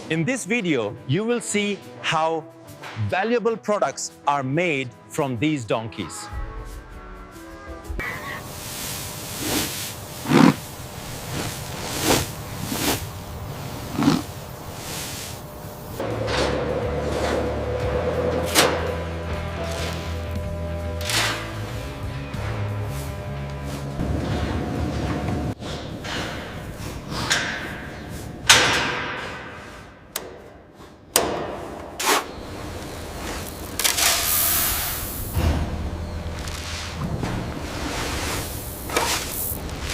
In this video, you will see how valuable products are made from these donkeys.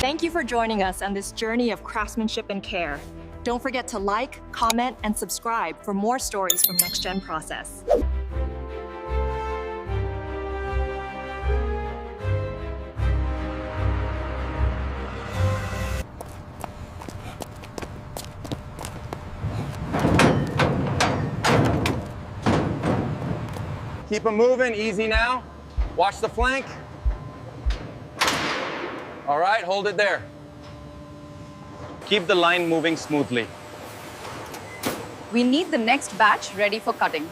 Thank you for joining us on this journey of craftsmanship and care. Don't forget to like, comment, and subscribe for more stories from Next Gen Process. Keep them moving, easy now. Watch the flank. All right, hold it there. Keep the line moving smoothly. We need the next batch ready for cutting.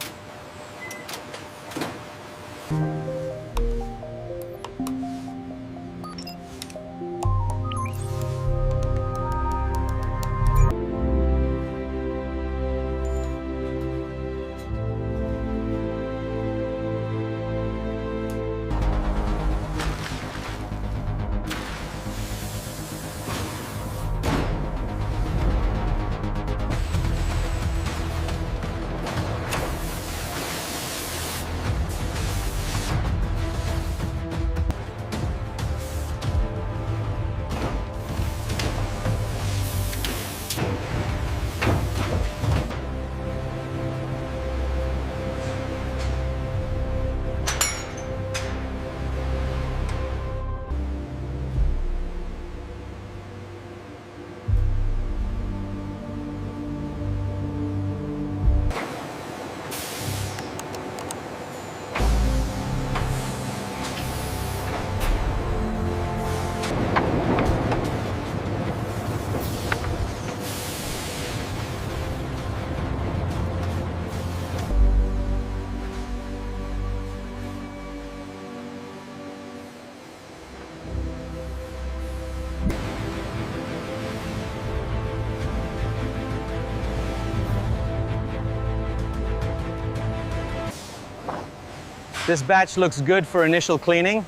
This batch looks good for initial cleaning.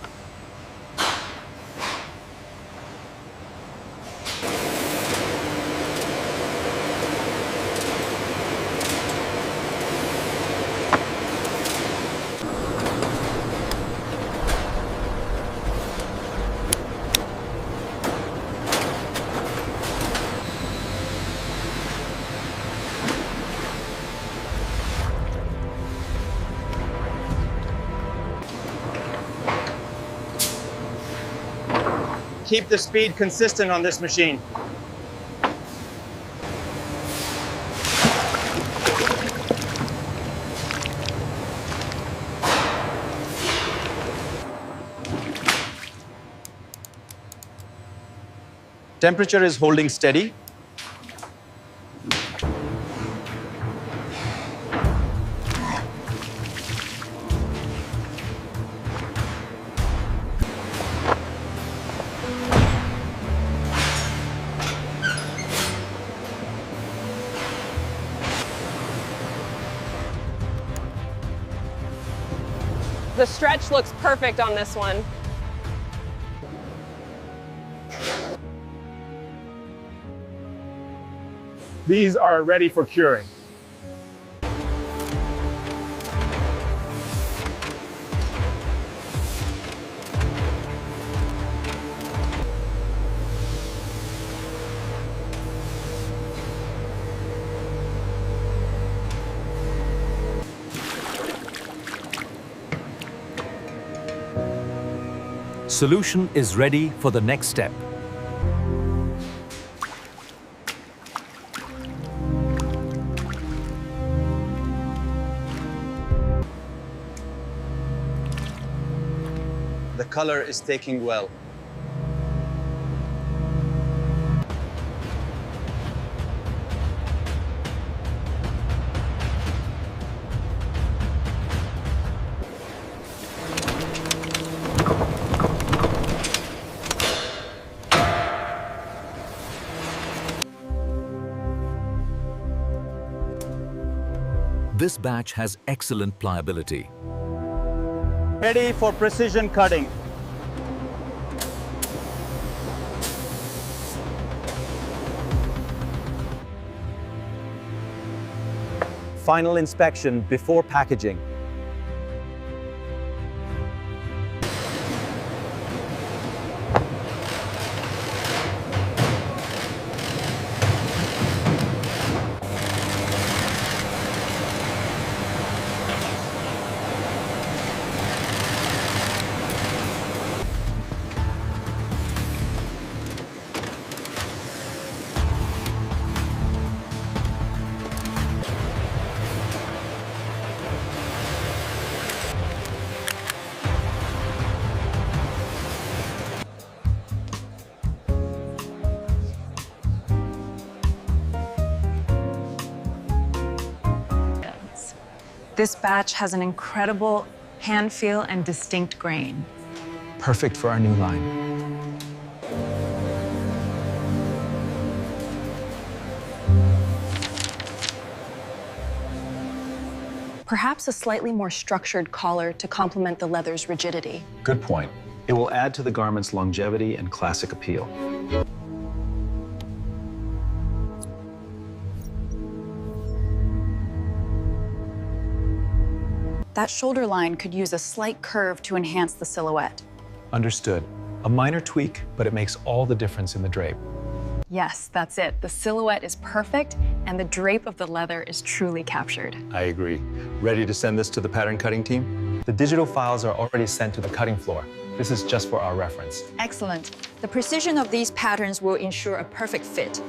Keep the speed consistent on this machine. Temperature is holding steady. The stretch looks perfect on this one. These are ready for curing. Solution is ready for the next step. The color is taking well. This batch has excellent pliability. Ready for precision cutting. Final inspection before packaging. This batch has an incredible hand feel and distinct grain. Perfect for our new line. Perhaps a slightly more structured collar to complement the leather's rigidity. Good point. It will add to the garment's longevity and classic appeal. That shoulder line could use a slight curve to enhance the silhouette. Understood. A minor tweak, but it makes all the difference in the drape. Yes, that's it. The silhouette is perfect, and the drape of the leather is truly captured. I agree. Ready to send this to the pattern cutting team? The digital files are already sent to the cutting floor. This is just for our reference. Excellent. The precision of these patterns will ensure a perfect fit.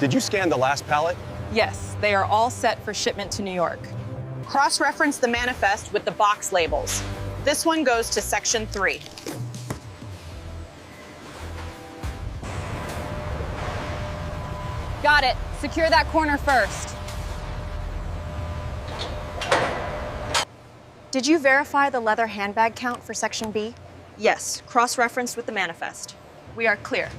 Did you scan the last pallet? Yes, they are all set for shipment to New York. Cross-reference the manifest with the box labels. This one goes to section 3. Got it. Secure that corner first. Did you verify the leather handbag count for Section B? Yes, cross-referenced with the manifest. We are clear.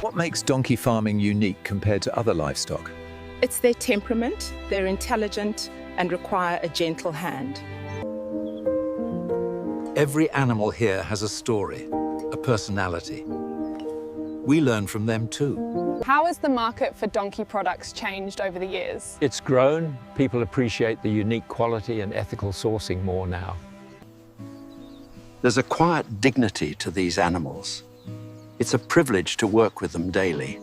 What makes donkey farming unique compared to other livestock? It's their temperament, they're intelligent, and require a gentle hand. Every animal here has a story, a personality. We learn from them too. How has the market for donkey products changed over the years? It's grown. People appreciate the unique quality and ethical sourcing more now. There's a quiet dignity to these animals. It's a privilege to work with them daily.